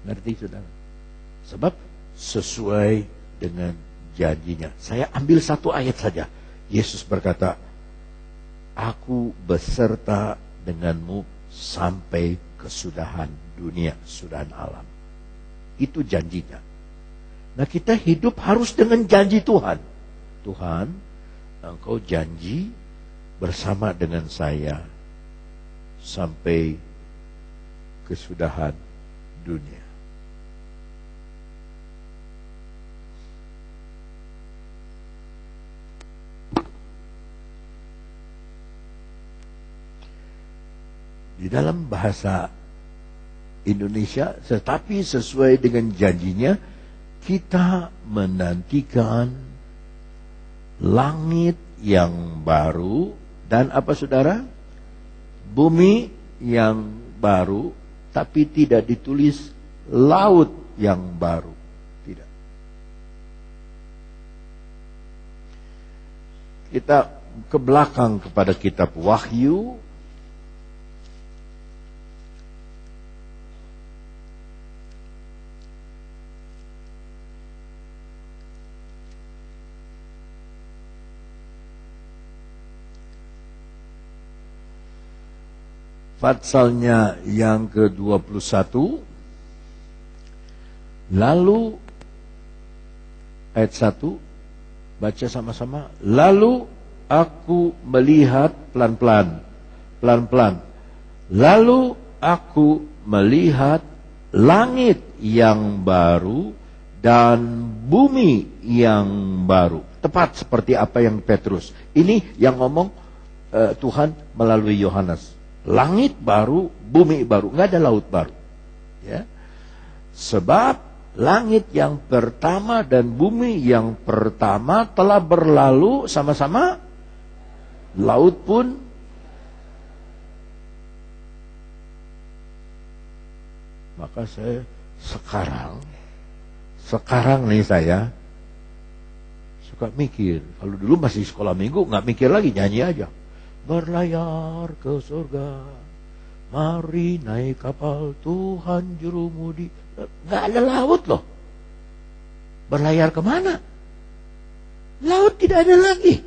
Ngerti saudara? Sebab sesuai dengan janjinya. Saya ambil satu ayat saja. Yesus berkata, aku beserta denganmu sampai kesudahan dunia, kesudahan alam. Itu janjinya. Nah, kita hidup harus dengan janji Tuhan. Tuhan, Engkau janji bersama dengan saya sampai kesudahan dunia. Di dalam bahasa Indonesia, tetapi sesuai dengan janjinya, kita menantikan langit yang baru dan apa saudara? Bumi yang baru, tapi tidak ditulis laut yang baru. Tidak. Kita ke belakang kepada kitab Wahyu. Pasalnya yang ke-21. Lalu ayat 1, baca sama-sama. Lalu aku melihat pelan-pelan. Lalu aku melihat langit yang baru dan bumi yang baru. Tepat seperti apa yang Petrus. Ini yang ngomong Tuhan melalui Yohanes. Langit baru, bumi baru, nggak ada laut baru. Ya. Sebab langit yang pertama dan bumi yang pertama telah berlalu sama-sama. Laut pun maka saya sekarang nih saya suka mikir. Kalau dulu masih sekolah minggu nggak mikir lagi, nyanyi aja. Berlayar ke surga, mari naik kapal Tuhan jurumudi. Nggak ada laut loh. Berlayar kemana? Laut tidak ada lagi.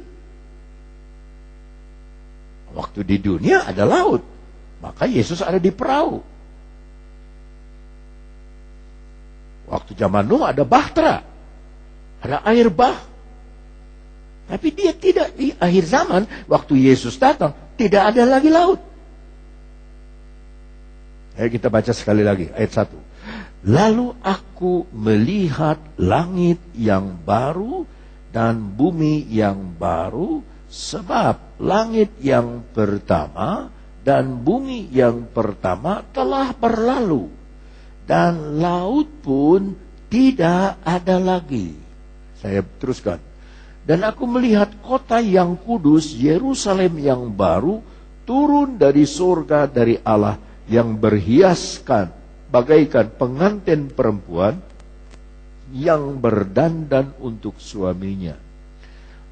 Waktu di dunia ada laut, maka Yesus ada di perahu. Waktu zaman Nuh ada bahtera, ada air bah. Tapi dia tidak, di akhir zaman, waktu Yesus datang, tidak ada lagi laut. Ayo kita baca sekali lagi, ayat 1. Lalu aku melihat langit yang baru dan bumi yang baru, sebab langit yang pertama dan bumi yang pertama telah berlalu, dan laut pun tidak ada lagi. Saya teruskan. Dan aku melihat kota yang kudus, Yerusalem yang baru, turun dari surga dari Allah, yang berhiaskan bagaikan pengantin perempuan yang berdandan untuk suaminya.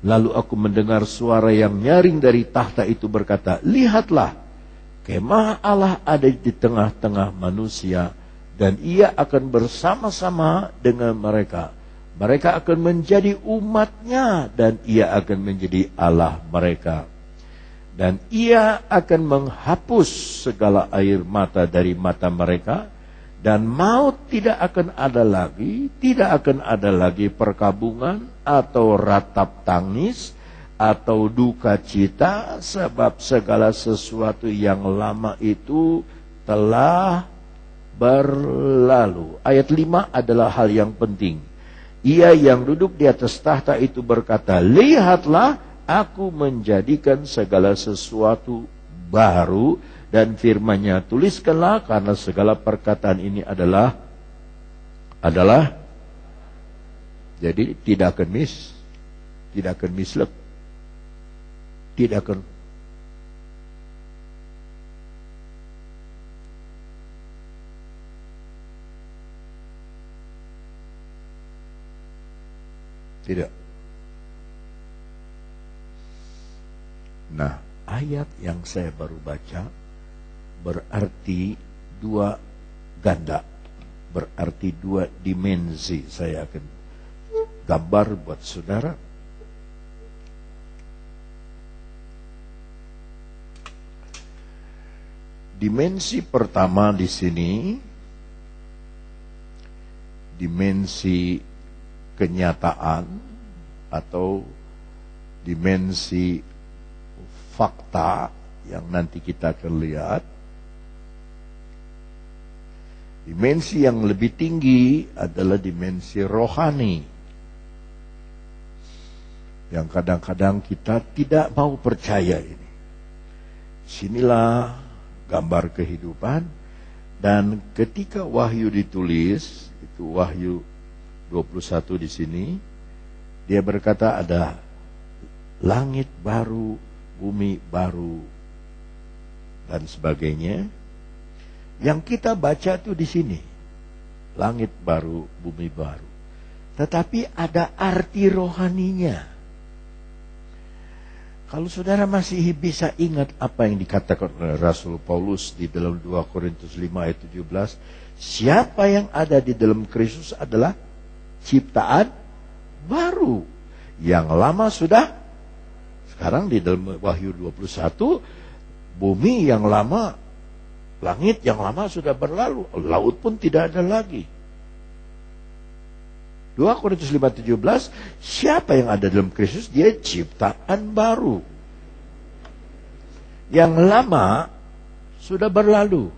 Lalu aku mendengar suara yang nyaring dari tahta itu berkata, lihatlah, kemah Allah ada di tengah-tengah manusia, dan ia akan bersama-sama dengan mereka. Mereka akan menjadi umatnya dan ia akan menjadi Allah mereka. Dan ia akan menghapus segala air mata dari mata mereka. Dan maut tidak akan ada lagi. Tidak akan ada lagi perkabungan atau ratap tangis atau duka cita. Sebab segala sesuatu yang lama itu telah berlalu. Ayat 5 adalah hal yang penting. Ia yang duduk di atas tahta itu berkata, lihatlah, aku menjadikan segala sesuatu baru, dan firman-Nya, tuliskanlah, karena segala perkataan ini adalah jadi tidak akan mislep, tidak akan tidak. Nah, ayat yang saya baru baca berarti dua ganda. berarti 2 dimensi. Saya akan gambar buat saudara. Dimensi pertama di sini, dimensi kenyataan atau dimensi fakta yang nanti kita akan lihat. Dimensi yang lebih tinggi adalah dimensi rohani, yang kadang-kadang kita tidak mau percaya ini. Sinilah gambar kehidupan. Dan ketika Wahyu ditulis, itu Wahyu 21 di sini, dia berkata ada langit baru, bumi baru, dan sebagainya. Yang kita baca itu di sini, langit baru, bumi baru. Tetapi ada arti rohaninya. Kalau saudara masih bisa ingat apa yang dikatakan oleh Rasul Paulus di dalam 2 Korintus 5 ayat 17, siapa yang ada di dalam Kristus adalah ciptaan baru. Yang lama sudah, sekarang di dalam Wahyu 21, bumi yang lama, langit yang lama sudah berlalu, laut pun tidak ada lagi. 2 Korintus 5:17, siapa yang ada dalam Kristus, dia ciptaan baru. Yang lama sudah berlalu.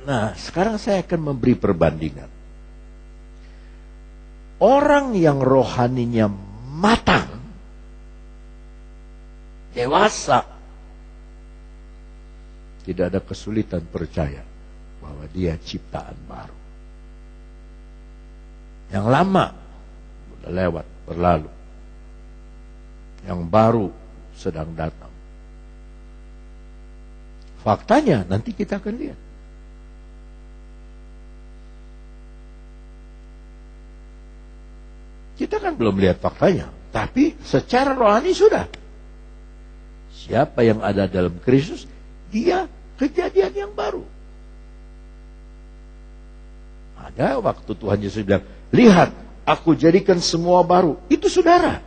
Nah, sekarang saya akan memberi perbandingan. Orang yang rohaninya matang, dewasa, tidak ada kesulitan percaya bahwa dia ciptaan baru. Yang lama sudah lewat, berlalu. Yang baru sedang datang. Faktanya nanti kita akan lihat. Kita kan belum lihat faktanya, tapi secara rohani sudah. Siapa yang ada dalam Kristus, dia kejadian yang baru. Ada waktu Tuhan Yesus bilang, lihat, aku jadikan semua baru. Itu saudara.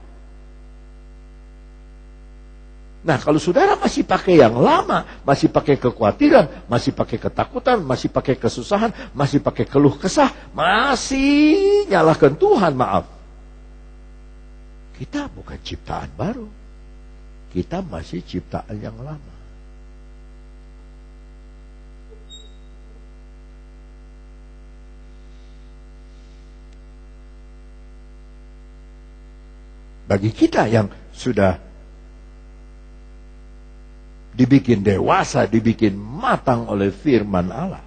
Nah, kalau saudara masih pakai yang lama, masih pakai kekhawatiran, masih pakai ketakutan, masih pakai kesusahan, masih pakai keluh kesah, masih nyalahkan Tuhan, maaf. Kita bukan ciptaan baru. Kita masih ciptaan yang lama. Bagi kita yang sudah dibikin dewasa, dibikin matang oleh firman Allah,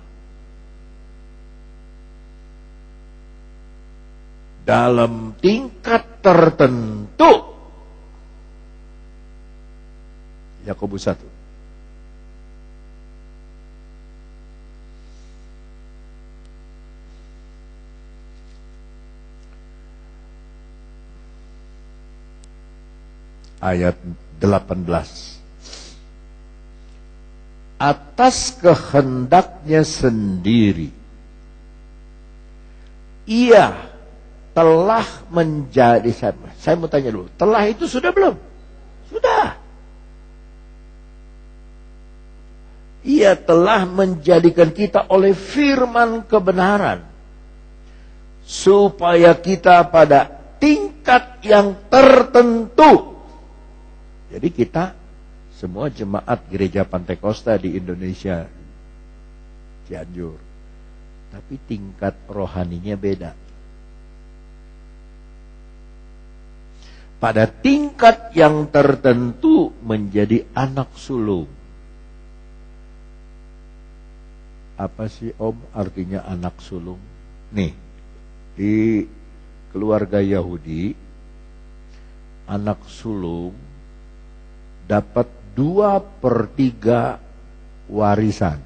dalam tingkat tertentu, Yakobus 1. Ayat 18. Atas kehendaknya sendiri, ia telah menjadi, saya mau tanya dulu, telah itu sudah belum? Sudah. Ia telah menjadikan kita oleh firman kebenaran, supaya kita pada tingkat yang tertentu. Jadi kita semua jemaat gereja Pantekosta di Indonesia, Cianjur, tapi tingkat rohaninya beda. Pada tingkat yang tertentu menjadi anak sulung. Apa sih Om artinya anak sulung? Nih, di keluarga Yahudi, anak sulung dapat 2/3 warisan.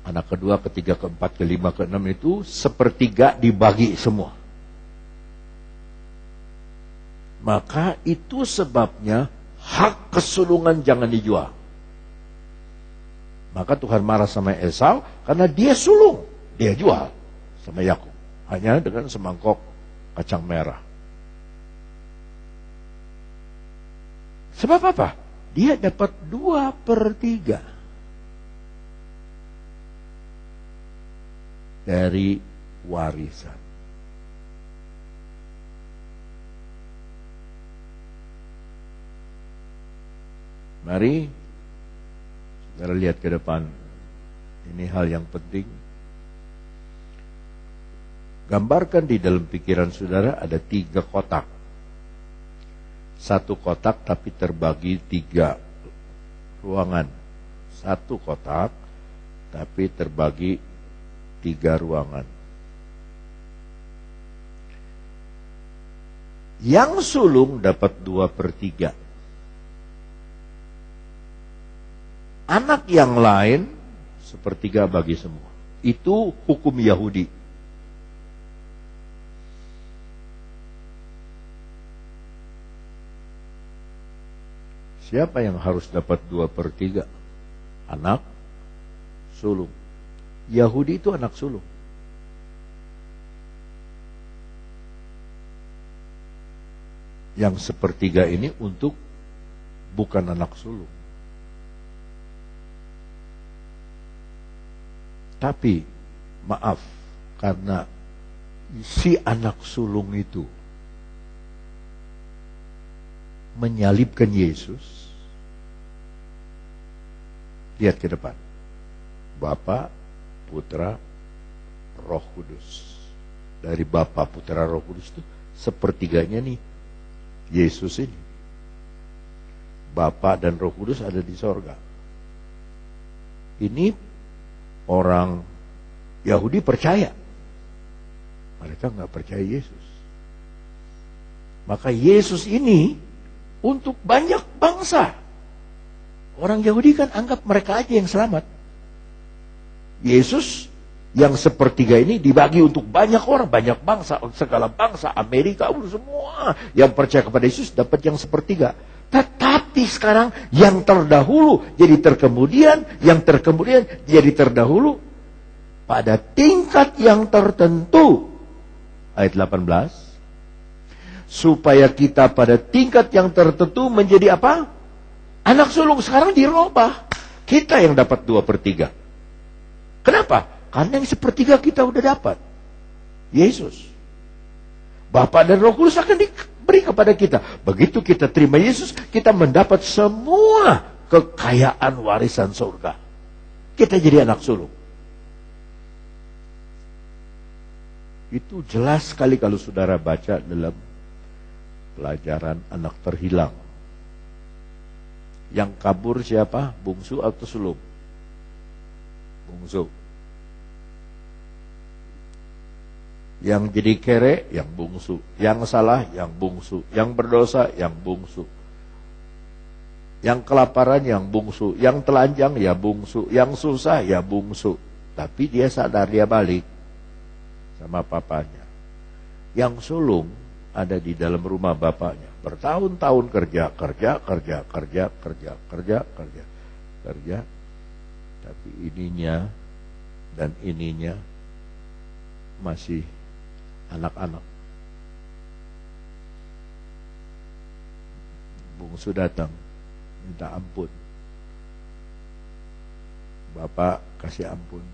Anak kedua, ketiga, keempat, kelima, keenam itu 1/3 dibagi semua. Maka itu sebabnya hak kesulungan jangan dijual. Maka Tuhan marah sama Esau karena dia sulung, dia jual sama Yakub hanya dengan semangkok kacang merah. Sebab apa? Dia dapat 2/3 dari warisan. Mari saudara lihat ke depan. Ini hal yang penting. Gambarkan di dalam pikiran saudara ada 3 kotak. 1 kotak tapi terbagi 3 ruangan. 1 kotak tapi terbagi 3 ruangan. Yang sulung dapat 2/3. Anak yang lain 1/3 bagi semua. Itu hukum Yahudi. Siapa yang harus dapat 2/3? Anak sulung. Yahudi itu anak sulung. Yang 1/3 ini untuk bukan anak sulung. Tapi maaf, karena si anak sulung itu menyalibkan Yesus. Lihat ke depan. Bapa, Putra, Roh Kudus. Dari Bapa, Putra, Roh Kudus itu 1/3-nya nih Yesus ini. Bapa dan Roh Kudus ada di sorga. Ini orang Yahudi percaya. Mereka nggak percaya Yesus. Maka Yesus ini untuk banyak bangsa. Orang Yahudi kan anggap mereka aja yang selamat. Yesus yang 1/3 ini dibagi untuk banyak orang, banyak bangsa, segala bangsa, Amerika, semua yang percaya kepada Yesus dapat yang 1/3. Tetapi sekarang yang terdahulu jadi terkemudian, yang terkemudian jadi terdahulu pada tingkat yang tertentu. Ayat 18. Supaya kita pada tingkat yang tertentu menjadi apa? Anak sulung. Sekarang dirubah. Kita yang dapat 2/3. Kenapa? Karena yang 1/3 kita udah dapat. Yesus. Bapa dan Roh Kudus akan diberi kepada kita. Begitu kita terima Yesus, kita mendapat semua kekayaan warisan surga. Kita jadi anak sulung. Itu jelas sekali kalau saudara baca dalam pelajaran anak terhilang. Yang kabur siapa? Bungsu atau sulung? Bungsu. Yang jadi kere, yang bungsu. Yang salah, yang bungsu. Yang berdosa, yang bungsu. Yang kelaparan, yang bungsu. Yang telanjang, ya bungsu. Yang susah, ya bungsu. Tapi dia sadar, dia balik sama papanya. Yang sulung ada di dalam rumah bapaknya. Bertahun-tahun kerja. Tapi ininya dan ininya masih anak-anak. Bungsu datang minta ampun. Bapak kasih ampun.